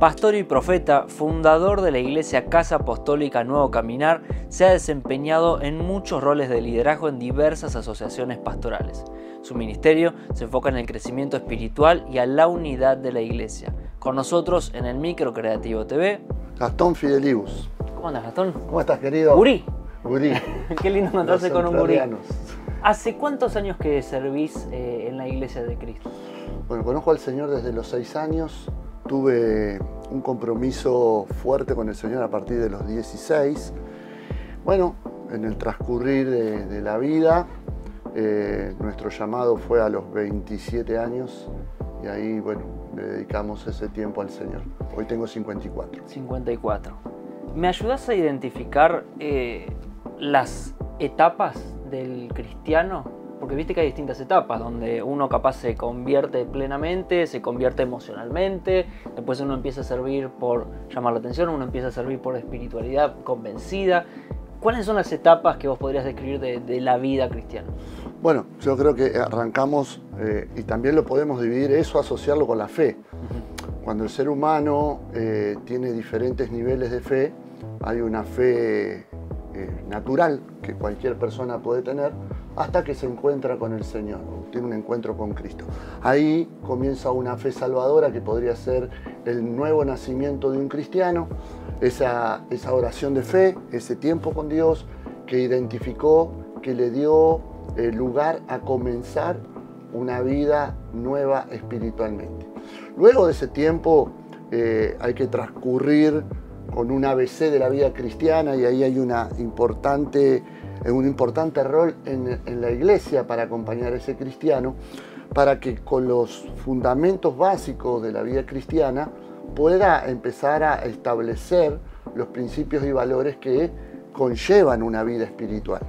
Pastor y profeta, fundador de la Iglesia Casa Apostólica Nuevo Caminar, se ha desempeñado en muchos roles de liderazgo en diversas asociaciones pastorales. Su ministerio se enfoca en el crecimiento espiritual y a la unidad de la Iglesia. Con nosotros en el Micro Creativo TV, Gastón Fidelibus. ¿Cómo andas, Gastón? ¿Cómo estás, querido? Gurí. Gurí. Qué lindo encontrarse con un gurí. Entrerrianos. ¿Hace cuántos años que servís en la Iglesia de Cristo? Bueno, conozco al Señor desde los 6 años. Tuve un compromiso fuerte con el Señor a partir de los 16. Bueno, en el transcurrir de la vida, nuestro llamado fue a los 27 años y ahí, bueno, le dedicamos ese tiempo al Señor. Hoy tengo 54. 54. ¿Me ayudas a identificar las etapas del cristiano? Porque viste que hay distintas etapas, donde uno capaz se convierte plenamente, se convierte emocionalmente, después uno empieza a servir por llamar la atención, uno empieza a servir por espiritualidad convencida. ¿Cuáles son las etapas que vos podrías describir de la vida cristiana? Bueno, yo creo que arrancamos, y también lo podemos dividir, eso, asociarlo con la fe. Cuando el ser humano tiene diferentes niveles de fe, hay una fe natural que cualquier persona puede tener, hasta que se encuentra con el Señor, tiene un encuentro con Cristo. Ahí comienza una fe salvadora que podría ser el nuevo nacimiento de un cristiano, esa oración de fe, ese tiempo con Dios que identificó, que le dio lugar a comenzar una vida nueva espiritualmente. Luego de ese tiempo hay que transcurrir con un ABC de la vida cristiana y ahí hay un importante rol en la iglesia para acompañar a ese cristiano, para que con los fundamentos básicos de la vida cristiana pueda empezar a establecer los principios y valores que conllevan una vida espiritual.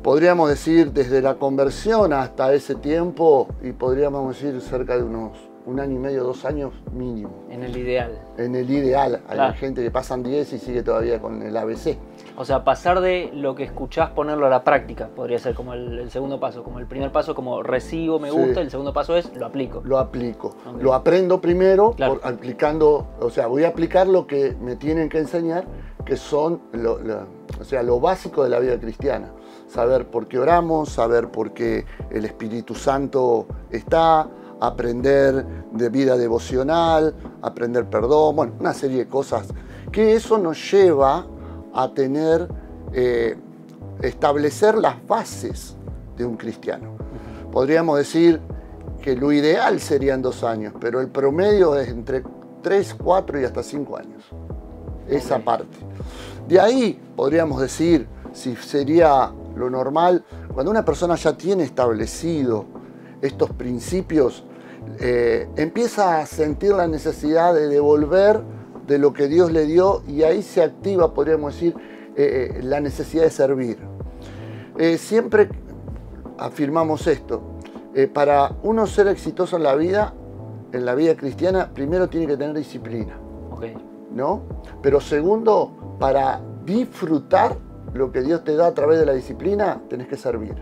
Podríamos decir desde la conversión hasta ese tiempo, y podríamos decir cerca de unos 1 año y medio, 2 años mínimo. En el ideal. En el ideal. Claro. Hay gente que pasan 10 y sigue todavía con el ABC. O sea, pasar de lo que escuchás, ponerlo a la práctica, podría ser como el segundo paso. Como el primer paso, como recibo, me gusta, el segundo paso es lo aplico. Lo aplico. Okay. Lo aprendo primero, claro, aplicando, o sea, voy a aplicar lo que me tienen que enseñar, que son lo básico de la vida cristiana. Saber por qué oramos, saber por qué el Espíritu Santo está, aprender de vida devocional, aprender perdón, bueno, una serie de cosas que eso nos lleva a tener, establecer las bases de un cristiano. Podríamos decir que lo ideal serían 2 años, pero el promedio es entre 3, 4 y hasta 5 años. Esa parte. De ahí podríamos decir, si sería lo normal, cuando una persona ya tiene establecido estos principios, empieza a sentir la necesidad de devolver de lo que Dios le dio y ahí se activa, podríamos decir, la necesidad de servir. Siempre afirmamos esto, para uno ser exitoso en la vida cristiana, primero tiene que tener disciplina, ¿no? Pero segundo, para disfrutar lo que Dios te da a través de la disciplina, tenés que servir.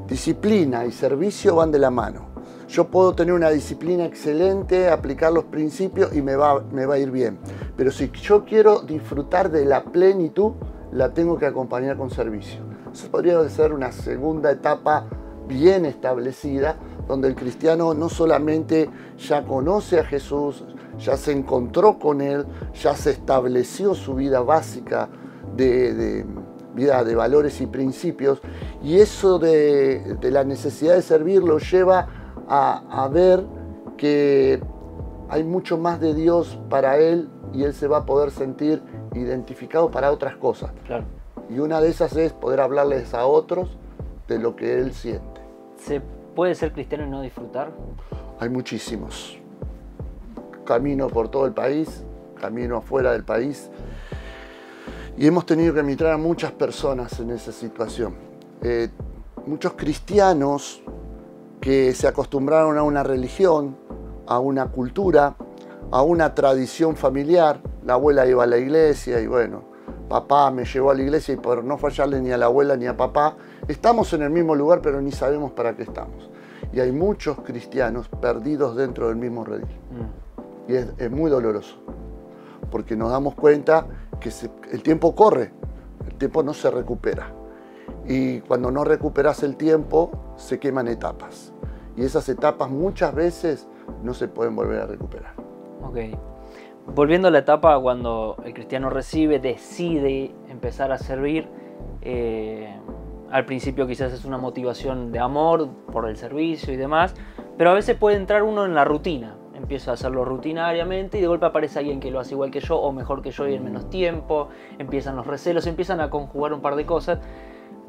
Disciplina y servicio van de la mano. Yo puedo tener una disciplina excelente, aplicar los principios y me va a ir bien. Pero si yo quiero disfrutar de la plenitud, la tengo que acompañar con servicio. Eso podría ser una segunda etapa bien establecida, donde el cristiano no solamente ya conoce a Jesús, ya se encontró con Él, ya se estableció su vida básica de vida de valores y principios, y eso de la necesidad de servir lo lleva a ver que hay mucho más de Dios para él y él se va a poder sentir identificado para otras cosas. Claro. Y una de esas es poder hablarles a otros de lo que él siente. ¿Se puede ser cristiano y no disfrutar? Hay muchísimos. Camino por todo el país, camino afuera del país, y hemos tenido que admitir a muchas personas en esa situación. Muchos cristianos que se acostumbraron a una religión, a una cultura, a una tradición familiar. La abuela iba a la iglesia y bueno, papá me llevó a la iglesia y por no fallarle ni a la abuela ni a papá, estamos en el mismo lugar pero ni sabemos para qué estamos. Y hay muchos cristianos perdidos dentro del mismo redil. y es muy doloroso, porque nos damos cuenta que el tiempo corre, el tiempo no se recupera. Y cuando no recuperas el tiempo, se queman etapas. Y esas etapas muchas veces no se pueden volver a recuperar. Ok. Volviendo a la etapa cuando el cristiano decide empezar a servir, al principio quizás es una motivación de amor por el servicio y demás, pero a veces puede entrar uno en la rutina. Empieza a hacerlo rutinariamente y de golpe aparece alguien que lo hace igual que yo o mejor que yo y en menos tiempo. Empiezan los recelos, empiezan a conjugar un par de cosas.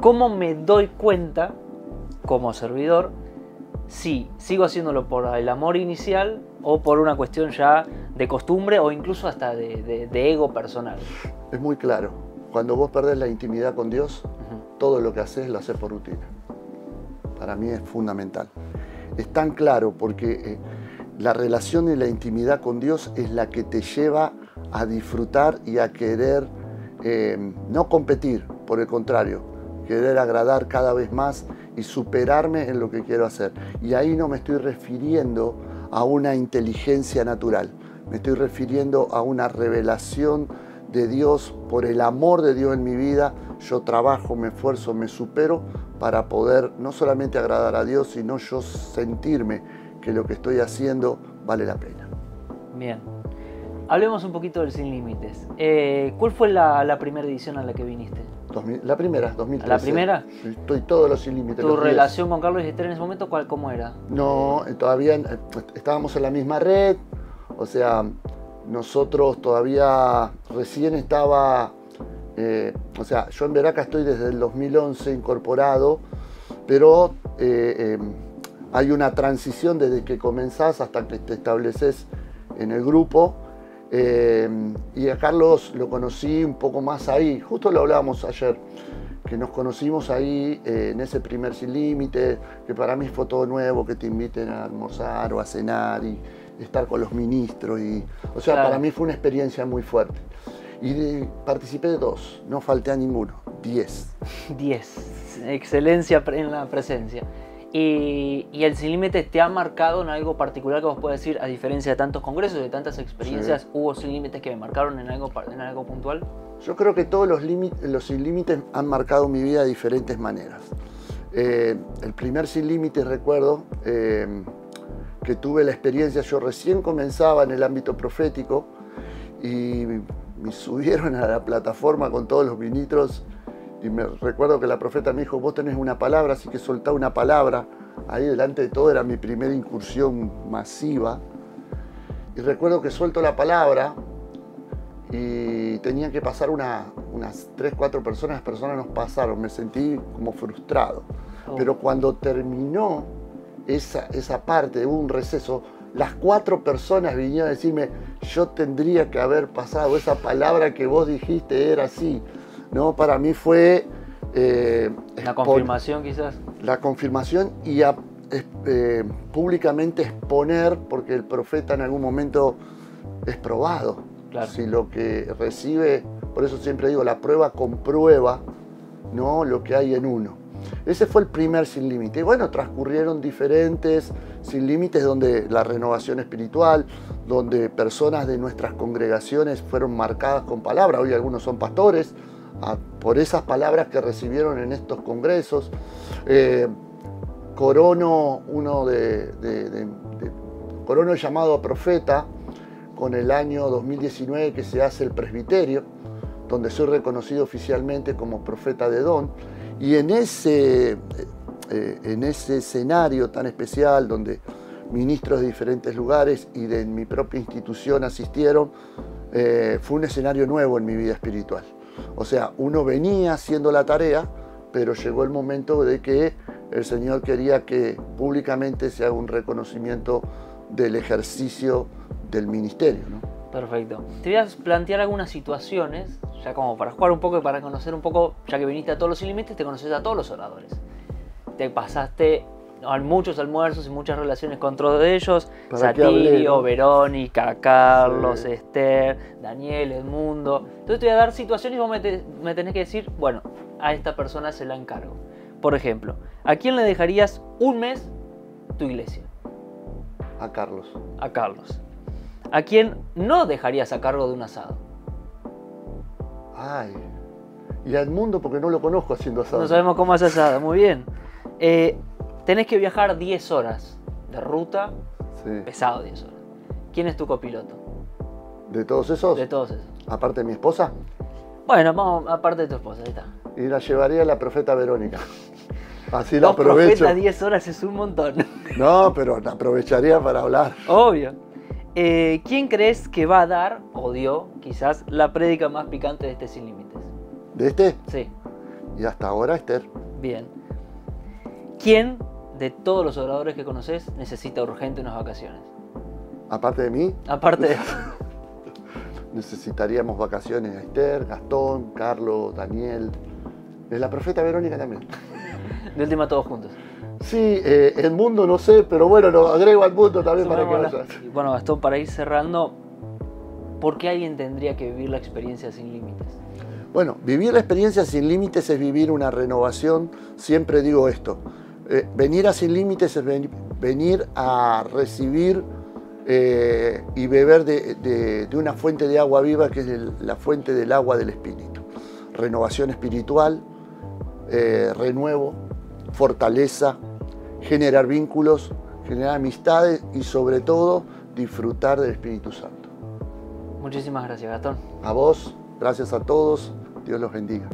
¿Cómo me doy cuenta, como servidor, si sigo haciéndolo por el amor inicial o por una cuestión ya de costumbre o incluso hasta de ego personal? Es muy claro. Cuando vos perdés la intimidad con Dios, todo lo que haces lo haces por rutina. Para mí es fundamental. Es tan claro porque la relación y la intimidad con Dios es la que te lleva a disfrutar y a querer no competir, por el contrario, querer agradar cada vez más y superarme en lo que quiero hacer. Y ahí no me estoy refiriendo a una inteligencia natural, me estoy refiriendo a una revelación de Dios. Por el amor de Dios en mi vida, yo trabajo, me esfuerzo, me supero para poder no solamente agradar a Dios, sino yo sentirme que lo que estoy haciendo vale la pena. Bien. Hablemos un poquito del Sin Límites. ¿Cuál fue la primera edición a la que viniste? La primera, 2013. ¿La primera? Estoy todos los Sin Límites. ¿Tu relación con Carlos Esther en ese momento cómo era? No, todavía estábamos en la misma red, o sea, nosotros todavía recién estaba, o sea, yo en Veraca estoy desde el 2011 incorporado, pero hay una transición desde que comenzás hasta que te estableces en el grupo. Y a Carlos lo conocí un poco más ahí, justo lo hablábamos ayer, que nos conocimos ahí en ese primer Sin Límite, que para mí fue todo nuevo, que te inviten a almorzar o a cenar y estar con los ministros. O sea, claro, para mí fue una experiencia muy fuerte. Y participé de 2, no falté a ninguno, 10. 10, excelencia en la presencia. ¿Y el Sin Límites te ha marcado en algo particular que vos puedas decir, a diferencia de tantos congresos, de tantas experiencias, sí, hubo Sin Límites que me marcaron en algo puntual? Yo creo que todos los Sin Límites han marcado mi vida de diferentes maneras. El primer Sin Límites recuerdo que tuve la experiencia, yo recién comenzaba en el ámbito profético y me subieron a la plataforma con todos los ministros. Y me recuerdo que la profeta me dijo, vos tenés una palabra, así que soltá una palabra. Ahí delante de todo era mi primera incursión masiva. Y recuerdo que suelto la palabra y tenían que pasar unas 3, 4 personas. Las personas nos pasaron, me sentí como frustrado. Pero cuando terminó esa parte, hubo un receso, las 4 personas vinieron a decirme, yo tendría que haber pasado, esa palabra que vos dijiste era así. No, para mí fue... la confirmación quizás. La confirmación y públicamente exponer, porque el profeta en algún momento es probado. Claro. Si lo que recibe, por eso siempre digo, la prueba comprueba, ¿no?, lo que hay en uno. Ese fue el primer Sin Límite. Y bueno, transcurrieron diferentes Sin Límites donde la renovación espiritual, donde personas de nuestras congregaciones fueron marcadas con palabras. Hoy algunos son pastores, por esas palabras que recibieron en estos congresos. Corono el llamado a profeta con el año 2019 que se hace el presbiterio, donde soy reconocido oficialmente como profeta de don. Y en ese escenario tan especial, donde ministros de diferentes lugares y de mi propia institución asistieron, fue un escenario nuevo en mi vida espiritual. O sea, uno venía haciendo la tarea, pero llegó el momento de que el Señor quería que públicamente se haga un reconocimiento del ejercicio del ministerio, ¿no? Perfecto. Te voy a plantear algunas situaciones, ya como para jugar un poco y para conocer un poco, ya que viniste a todos los Sin Límites, te conoces a todos los oradores. Te pasaste muchos almuerzos y muchas relaciones con todos ellos, Satirio, Verónica, Carlos, sí, Esther, Daniel, Edmundo. Entonces te voy a dar situaciones y vos me tenés que decir, bueno, a esta persona se la encargo. Por ejemplo, ¿a quién le dejarías un mes tu iglesia? A Carlos. A Carlos. ¿A quién no dejarías a cargo de un asado? Ay. Y a Edmundo porque no lo conozco haciendo asado. No sabemos cómo hace asado, muy bien. Tenés que viajar 10 horas de ruta, Sí. pesado 10 horas. ¿Quién es tu copiloto? ¿De todos esos? De todos esos. Aparte de mi esposa. Bueno, vamos, aparte de tu esposa, ahí está. Y la llevaría a la profeta Verónica. Así la Dos aprovecho. profetas 10 horas es un montón. No, pero la aprovecharía para hablar. Obvio. ¿Quién crees que va a dar, o dio, quizás, la prédica más picante de este Sin Límites? ¿De este? Sí, Y hasta ahora, Esther. bien. ¿Quién de todos los oradores que conoces necesita urgente unas vacaciones? Aparte de mí, Aparte de... necesitaríamos vacaciones a Esther, Gastón, Carlos, Daniel. La profeta Verónica también. De última todos juntos. Sí, el mundo no sé, pero bueno, lo agrego al mundo también para que vaya. Y bueno, Gastón, para ir cerrando, ¿por qué alguien tendría que vivir la experiencia Sin Límites? Bueno, vivir la experiencia Sin Límites es vivir una renovación. Siempre digo esto. Venir a Sin Límites es venir a recibir y beber de una fuente de agua viva que es la fuente del agua del Espíritu. Renovación espiritual, renuevo, fortaleza, generar vínculos, generar amistades y sobre todo disfrutar del Espíritu Santo. Muchísimas gracias, Gastón. A vos, gracias a todos, Dios los bendiga.